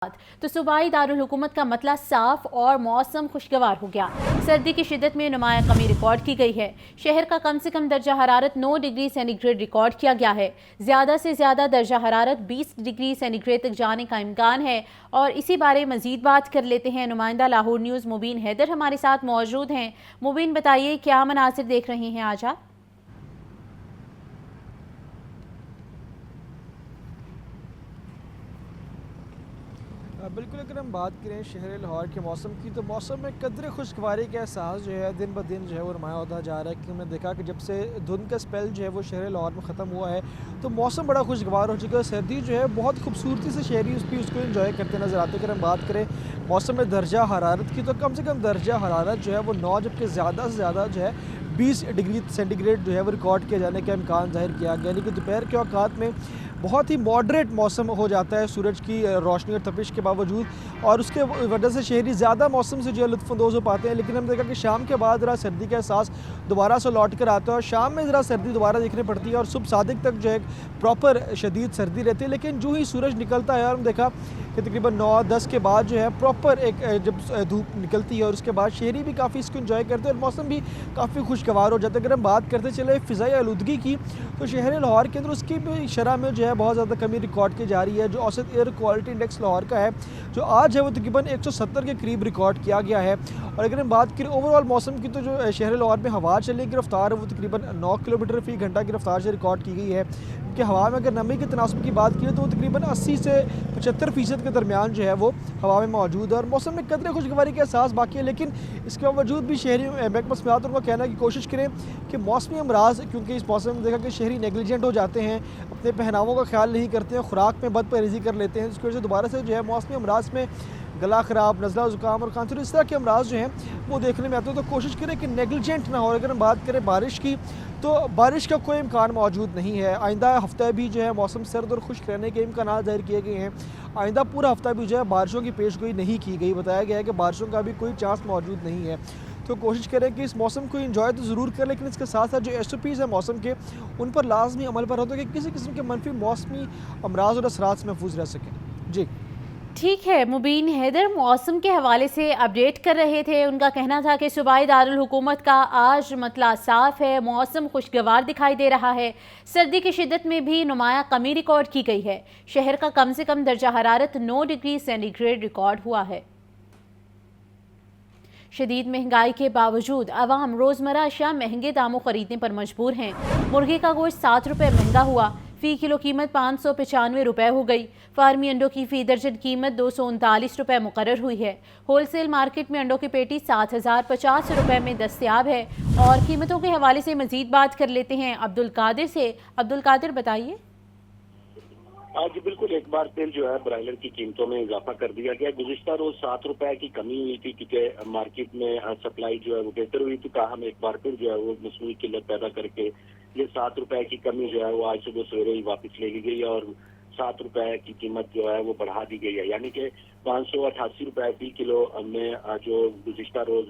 تو صوبائی دارالحکومت کا مطلع صاف اور موسم خوشگوار ہو گیا۔ سردی کی شدت میں نمایاں کمی ریکارڈ کی گئی ہے۔ شہر کا کم سے کم درجہ حرارت 9 ڈگری سینٹی گریڈ ریکارڈ کیا گیا ہے۔ زیادہ سے زیادہ درجہ حرارت 20 ڈگری سینٹی گریڈ تک جانے کا امکان ہے، اور اسی بارے مزید بات کر لیتے ہیں۔ نمائندہ لاہور نیوز مبین حیدر ہمارے ساتھ موجود ہیں۔ مبین، بتائیے کیا مناظر دیکھ رہے ہیں آج آپ؟ بالکل اگر ہم بات کریں شہر لاہور کے موسم کی، تو موسم میں قدر خوشگواری کا احساس جو ہے دن بدن جو ہے وہ نمایاں ہوتا جا رہا ہے، کیونکہ ہم نے دیکھا کہ جب سے دھند کا اسپیل جو ہے وہ شہر لاہور میں ختم ہوا ہے تو موسم بڑا خوشگوار ہو چکا ہے۔ سردی جو ہے بہت خوبصورتی سے شہری اس کو انجوائے کرتے نظر آتے ہیں۔ اگر ہم بات کریں موسم میں درجہ حرارت کی، تو کم سے کم درجہ حرارت جو ہے وہ 9، جبکہ زیادہ سے زیادہ جو ہے 20 ڈگری سینٹی گریڈ جو ہے وہ ریکارڈ کیے جانے کا امکان ظاہر کیا گیا، لیکن دوپہر کے اوقات میں بہت ہی ماڈریٹ موسم ہو جاتا ہے سورج کی روشنی اور تپش کے باوجود، اور اس کے وجہ سے شہری زیادہ موسم سے جو ہے لطف اندوز ہو پاتے ہیں۔ لیکن ہم نے دیکھا کہ شام کے بعد ذرا سردی کا احساس دوبارہ سے لوٹ کر آتا ہے، اور شام میں ذرا سردی دوبارہ دیکھنے پڑتی ہے، اور صبح صادق تک جو ہے پراپر شدید سردی رہتی ہے۔ لیکن جو ہی سورج نکلتا ہے، اور ہم دیکھا کہ تقریباً 9-10 کے بعد جو ہے پراپر ایک جب دھوپ نکلتی ہے، اور اس کے بعد شہری بھی کافی اس کو انجوائے کرتے ہیں، اور موسم بھی کافی خوشگوار ہو جاتا ہے۔ اگر ہم بات کرتے چلے فضائی آلودگی کی، تو شہر لاہور کے اندر اس کی بھی شرح میں جو ہے بہت زیادہ کمی ریکارڈ کی جا رہی ہے۔ جو اوسط ایئر کوالٹی انڈیکس لاہور کا ہے، جو آج ہے وہ تقریباً 170 کے قریب ریکارڈ کیا گیا ہے۔ اور اگر ہم بات کریں اوور آل موسم کی، تو جو شہر لاہور میں ہوا چلنے کی رفتار ہے وہ تقریباً 9 کلومیٹر فی گھنٹہ کی رفتار سے ریکارڈ کی گئی ہے، کہ ہوا میں اگر نمی کے تناسب کی بات کی تو وہ تقریباً 80 سے 75% کے درمیان جو ہے وہ ہوا میں موجود ہے، اور موسم میں قدر خوشگواری کا احساس باقی ہے۔ لیکن اس کے باوجود بھی شہری محکمہ موسمیات ان کو کہنا ہے کہ کوشش کریں کہ موسمی امراض، کیونکہ اس موسم میں دیکھا کہ شہری نیگلیجنٹ ہو جاتے ہیں، اپنے پہناووں کا خیال نہیں کرتے ہیں، خوراک میں بد پرہیزی کر لیتے ہیں، جس کی وجہ سے دوبارہ سے جو ہے موسمی امراض میں گلا خراب، نزلہ زکام اور کھانسی، اس طرح کے امراض جو ہیں وہ دیکھنے میں آتے ہیں۔ تو کوشش کریں کہ نیگلیجنٹ نہ ہو۔ اگر ہم بات کریں بارش کی، تو بارش کا کوئی امکان موجود نہیں ہے۔ آئندہ ہفتہ بھی جو ہے موسم سرد اور خشک رہنے کے امکانات ظاہر کیے گئے ہیں۔ آئندہ پورا ہفتہ بھی جو ہے بارشوں کی پیش گوئی نہیں کی گئی، بتایا گیا ہے کہ بارشوں کا بھی کوئی چانس موجود نہیں ہے۔ تو کوشش کریں کہ اس موسم کو انجوائے تو ضرور کریں، لیکن اس کے ساتھ ساتھ جو SOPs ہیں موسم کے، ان پر لازمی عمل پر ہوتا ہے کہ کسی قسم کے منفی موسمی امراض اور اثرات سے محفوظ رہ سکیں۔ جی ٹھیک ہے، مبین حیدر موسم کے حوالے سے اپڈیٹ کر رہے تھے۔ ان کا کہنا تھا کہ صوبائی دارالحکومت کا آج مطلع صاف ہے، موسم خوشگوار دکھائی دے رہا ہے، سردی کی شدت میں بھی نمایاں کمی ریکارڈ کی گئی ہے۔ شہر کا کم سے کم درجہ حرارت 9 ڈگری سینٹی گریڈ ریکارڈ ہوا ہے۔ شدید مہنگائی کے باوجود عوام روزمرہ اشیاء مہنگے داموں خریدنے پر مجبور ہیں۔ مرغے کا گوشت 7 روپے مہنگا ہوا، فی کلو قیمت 595 روپے ہو گئی۔ فارمی انڈوں کی فی درجن قیمت 239 روپے مقرر ہوئی ہے۔ ہول سیل مارکیٹ میں انڈوں کی پیٹی 7050 روپے میں دستیاب ہے۔ اور قیمتوں کے حوالے سے مزید بات کر لیتے ہیں عبدالقادر سے۔ عبدالقادر، بتائیے۔ جی بالکل، ایک بار پھر جو ہے برائلر کی قیمتوں میں اضافہ کر دیا گیا۔ گزشتہ روز 7 روپے کی کمی ہوئی تھی، کیونکہ مارکیٹ میں سپلائی جو ہے وہ بہتر ہوئی تھی، تاہم ایک بار پھر جو ہے وہ مصنوعی قلت پیدا کر کے یہ 7 روپے کی کمی جو ہے وہ آج صبح سویرے ہی واپس لے لی گئی، اور 7 روپے کی قیمت جو ہے وہ بڑھا دی گئی ہے، یعنی کہ 588 روپے فی کلو میں جو گزشتہ روز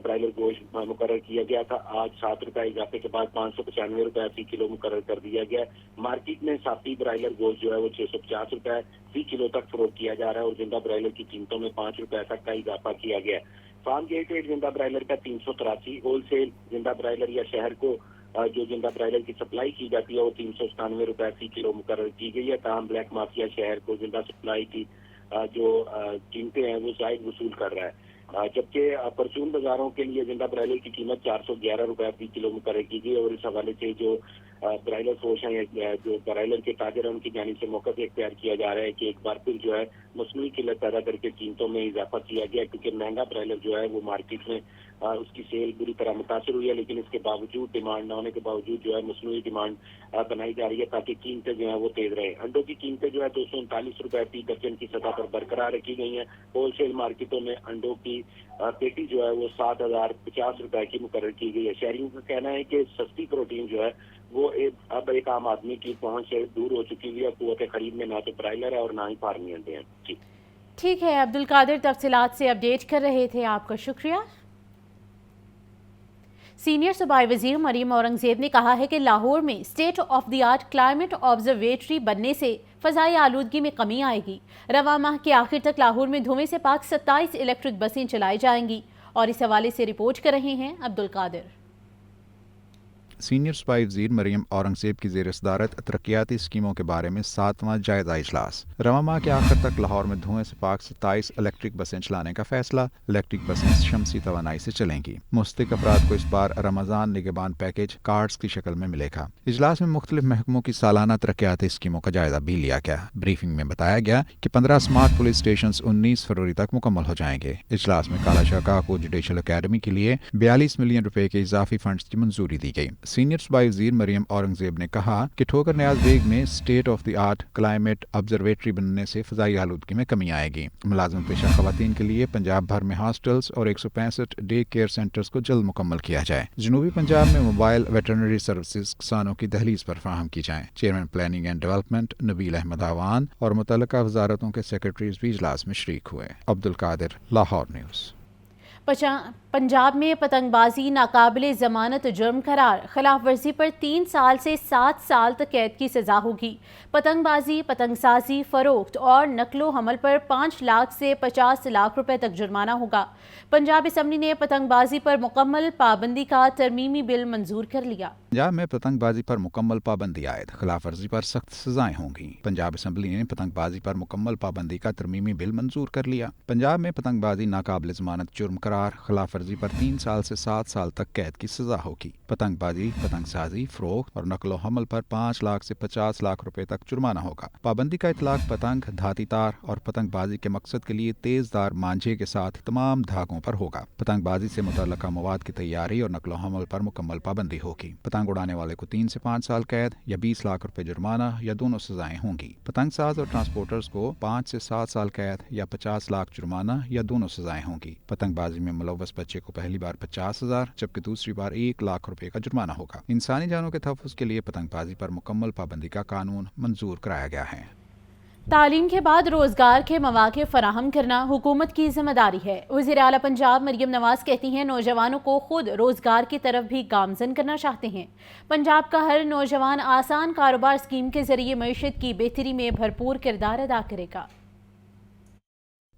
برائلر گوشت مقرر کیا گیا تھا، آج 7 روپے اضافے کے بعد 595 روپے فی کلو مقرر کر دیا گیا ہے۔ مارکیٹ میں صافی برائلر گوشت جو ہے وہ 650 روپے فی کلو تک فروخت کیا جا رہا ہے، اور زندہ برائلر کی قیمتوں میں 5 روپے تک کا اضافہ کیا گیا ہے۔ فارم گیٹ ریٹ زندہ برائلر کا 383، ہول سیل زندہ برائلر یا شہر کو جو زندہ برائلر کی سپلائی کی جاتی ہے وہ 397 روپے فی کلو مقرر کی گئی ہے، تاہم بلیک مافیا شہر کو زندہ سپلائی کی جو قیمتیں ہیں وہ زائد وصول کر رہا ہے، جبکہ پرچون بازاروں کے لیے زندہ برائلر کی قیمت 411 روپے فی کلو مقرر کی گئی، اور اس حوالے سے جو برائلر فروش ہیں، جو برائلر کے تاجر ہیں، ان کی جانب سے موقع اختیار کیا جا رہا ہے کہ ایک بار پھر جو ہے مصنوعی قلت پیدا کر کے قیمتوں میں اضافہ کیا گیا، کیونکہ مہنگا برائلر جو ہے وہ مارکیٹ میں اس کی سیل بری طرح متاثر ہوئی ہے، لیکن اس کے باوجود ڈیمانڈ نہ ہونے کے باوجود جو ہے مصنوعی ڈیمانڈ بنائی جا رہی ہے تاکہ قیمتیں جو ہیں وہ تیز رہے۔ انڈوں کی قیمتیں جو ہے 239 روپے فی درجن کی سطح پر برقرار رکھی گئی ہیں۔ ہول سیل مارکیٹوں میں انڈوں کی پیٹی جو ہے وہ 7050 روپے کی مقرر کی گئی ہے۔ شہریوں کا کہنا ہے کہ سستی پروٹین جو ہے وہ اب ایک عام آدمی کی پہنچ سے دور ہو چکی ہوئی ہے، قوت خرید میں نہ تو برائلر ہے اور نہ ہی فارمی انڈے ہیں۔ جی ٹھیک ہے، عبدالقادر تفصیلات سے اپڈیٹ کر رہے تھے، آپ کا شکریہ۔ سینئر صوبائی وزیر مریم اورنگزیب نے کہا ہے کہ لاہور میں state of the art climate observatory بننے سے فضائی آلودگی میں کمی آئے گی۔ رواں ماہ کے آخر تک لاہور میں دھوئیں سے پاک 27 الیکٹرک بسیں چلائی جائیں گی، اور اس حوالے سے رپورٹ کر رہے ہیں عبدالقادر۔ سینئر صوبائی وزیر مریم اورنگزیب کی زیر صدارت ترقیاتی اسکیموں کے بارے میں 7واں جائزہ اجلاس۔ رواں ماہ کے آخر تک لاہور میں دھوئیں سے پاک 27 الیکٹرک بسیں چلانے کا فیصلہ۔ الیکٹرک بسیں شمسی توانائی سے چلیں گی۔ مستحق افراد کو اس بار رمضان نگہبان پیکج کارڈز کی شکل میں ملے گا۔ اجلاس میں مختلف محکموں کی سالانہ ترقیاتی اسکیموں کا جائزہ بھی لیا گیا۔ بریفنگ میں بتایا گیا کہ 15 سمارٹ پولیس اسٹیشنز 19 فروری تک مکمل ہو جائیں گے۔ اجلاس میں کالا شاہ کو جوڈیشل اکیڈمی کے لیے 42 ملین روپے کے اضافی فنڈز کی منظوری دی گئی۔ سینئر صوبائی وزیر مریم اورنگزیب نے کہا کہ ٹھوکر نیاز بیگ میں state of the art climate observatory بننے سے فضائی آلودگی میں کمی آئے گی۔ ملازم پیشہ خواتین کے لیے پنجاب بھر میں ہاسٹلز اور 165 ڈے کیئر سینٹرز کو جلد مکمل کیا جائے۔ جنوبی پنجاب میں موبائل ویٹرنری سروسز کسانوں کی دہلیز پر فراہم کی جائیں۔ چیئرمین پلاننگ اینڈ ڈیولپمنٹ نبیل احمد آوان اور متعلقہ وزارتوں کے سیکرٹریز بھی اجلاس میں شریک ہوئے۔ عبدالقادر، لاہور نیوز۔ پنجاب میں پتنگ بازی ناقابل ضمانت جرم قرار، خلاف ورزی پر 3 سال سے 7 سال تک قید کی سزا ہوگی۔ پتنگ بازی، پتنگ سازی، فروخت اور نقل و حمل پر 5 لاکھ سے 50 لاکھ روپے تک جرمانہ ہوگا۔ پنجاب اسمبلی نے پتنگ بازی پر مکمل پابندی کا ترمیمی بل منظور کر لیا۔ پنجاب میں پتنگ بازی پر مکمل پابندی عائد، خلاف ورزی پر سخت سزائیں ہوں گی۔ پنجاب اسمبلی نے پتنگ بازی پر مکمل پابندی کا ترمیمی بل منظور کر لیا۔ پنجاب میں پتنگ بازی ناقابل ضمانت جرم قرار، خلاف ورزی پر 3 سال سے 7 سال تک قید کی سزا ہوگی۔ پتنگ بازی، پتنگ سازی، فروخت اور نقل و حمل پر 5 لاکھ سے 50 لاکھ روپے تک جرمانہ ہوگا۔ پابندی کا اطلاق پتنگ، دھاتی تار اور پتنگ بازی کے مقصد کے لیے تیز دھار مانجھے کے ساتھ تمام دھاگوں پر ہوگا۔ پتنگ بازی سے متعلقہ مواد کی تیاری اور نقل و حمل پر مکمل پابندی ہوگی۔ پتنگ اڑانے والے کو 3 سے 5 سال قید یا 20 لاکھ روپے جرمانہ یا دونوں سزائیں ہوں گی۔ پتنگ ساز اور ٹرانسپورٹرز کو 5 سے 7 سال قید یا 50 لاکھ جرمانہ یا دونوں سزائیں ہوں گی۔ پتنگ بازی میں ملوث بچے کو پہلی بار 50,000 جبکہ دوسری بار 1 لاکھ روپے کا جرمانہ ہوگا۔ انسانی جانوں کے تحفظ کے لیے پتنگ بازی پر مکمل پابندی کا قانون منظور کرایا گیا ہے۔ تعلیم کے بعد روزگار کے مواقع فراہم کرنا حکومت کی ذمہ داری ہے۔ وزیر اعلیٰ پنجاب مریم نواز کہتی ہیں نوجوانوں کو خود روزگار کی طرف بھی گامزن کرنا چاہتے ہیں۔ پنجاب کا ہر نوجوان آسان کاروبار اسکیم کے ذریعے معیشت کی بہتری میں بھرپور کردار ادا کرے گا۔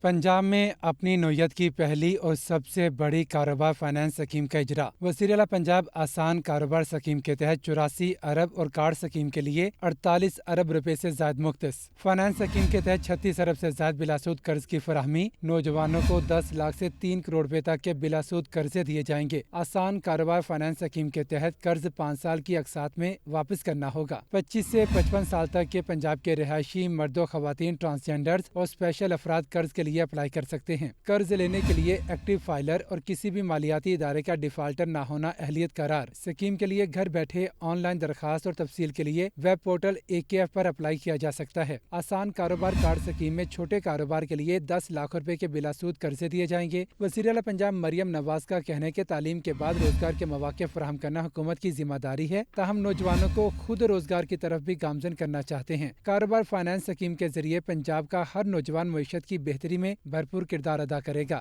پنجاب میں اپنی نوعیت کی پہلی اور سب سے بڑی کاروبار فائنانس اسکیم کا اجرا۔ وزیر اعلیٰ پنجاب آسان کاروبار اسکیم کے تحت 84 ارب اور کارڈ اسکیم کے لیے 48 ارب روپے سے زائد مختص۔ فائنانس اسکیم کے تحت 36 ارب سے زائد بلاسود قرض کی فراہمی۔ نوجوانوں کو 10 لاکھ سے 3 کروڑ روپے تک کے بلاسود قرضے دیے جائیں گے۔ آسان کاروبار فائنانس اسکیم کے تحت قرض 5 سال کی اقساط میں واپس کرنا ہوگا۔ 25 سے 55 سال تک کے پنجاب کے رہائشی مرد و خواتین، ٹرانسجینڈرز اور اسپیشل افراد قرض کے لیے اپلائی کر سکتے ہیں۔ قرض لینے کے لیے ایکٹیو فائلر اور کسی بھی مالیاتی ادارے کا ڈیفالٹر نہ ہونا اہلیت قرار۔ اسکیم کے لیے گھر بیٹھے آن لائن درخواست اور تفصیل کے لیے ویب پورٹل AKF پر اپلائی کیا جا سکتا ہے۔ آسان کاروبار کارڈ اسکیم میں چھوٹے کاروبار کے لیے 10 لاکھ روپے کے بلاسود قرضے دیے جائیں گے۔ وزیر اعلیٰ پنجاب مریم نواز کا کہنا ہے کہ تعلیم کے بعد روزگار کے مواقع فراہم کرنا حکومت کی ذمہ داری ہے، تاہم نوجوانوں کو خود روزگار کی طرف بھی گامزن کرنا چاہتے ہیں۔ کاروبار فائنانس اسکیم کے ذریعے پنجاب کا ہر نوجوان معیشت کی بہتری میں بھرپور کردار ادا کرے گا۔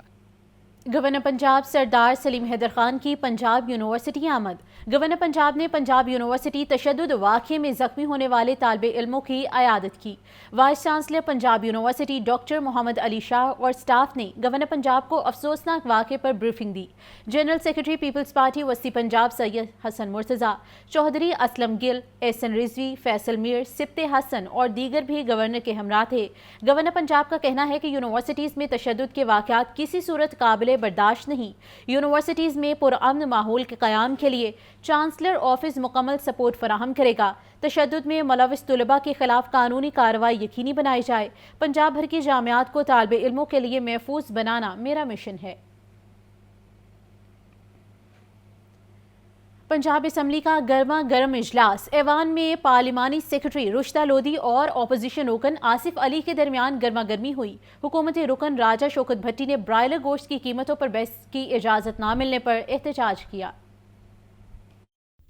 گورنر پنجاب سردار سلیم حیدر خان کی پنجاب یونیورسٹی آمد۔ گورنر پنجاب نے پنجاب یونیورسٹی تشدد واقعے میں زخمی ہونے والے طالب علموں کی عیادت کی۔ Vice chancellor Punjab university doctor Muhammad Ali Shah اور سٹاف نے گورنر پنجاب کو افسوسناک واقعے پر بریفنگ دی۔ جنرل سیکرٹری پیپلز پارٹی وسطی پنجاب سید حسن مرتضیٰ، چودھری اسلم گل، احسن رضوی، فیصل میر، سبت حسن اور دیگر بھی گورنر کے ہمراہ تھے۔ گورنر پنجاب کا کہنا ہے کہ یونیورسٹیز میں تشدد کے واقعات کسی صورت قابل برداشت نہیں۔ یونیورسٹیز میں پرامن ماحول کے قیام کے لیے چانسلر آفس مکمل سپورٹ فراہم کرے گا۔ تشدد میں ملوث طلباء کے خلاف قانونی کارروائی یقینی بنائی جائے۔ پنجاب بھر کی جامعات کو طالب علموں کے لیے محفوظ بنانا میرا مشن ہے۔ پنجاب اسمبلی کا گرما گرم اجلاس۔ ایوان میں پارلیمانی سیکرٹری رشدہ لودھی اور اپوزیشن رکن آصف علی کے درمیان گرما گرمی ہوئی۔ حکومتی رکن راجہ شوکت بھٹی نے برائلر گوشت کی قیمتوں پر بحث کی اجازت نہ ملنے پر احتجاج کیا۔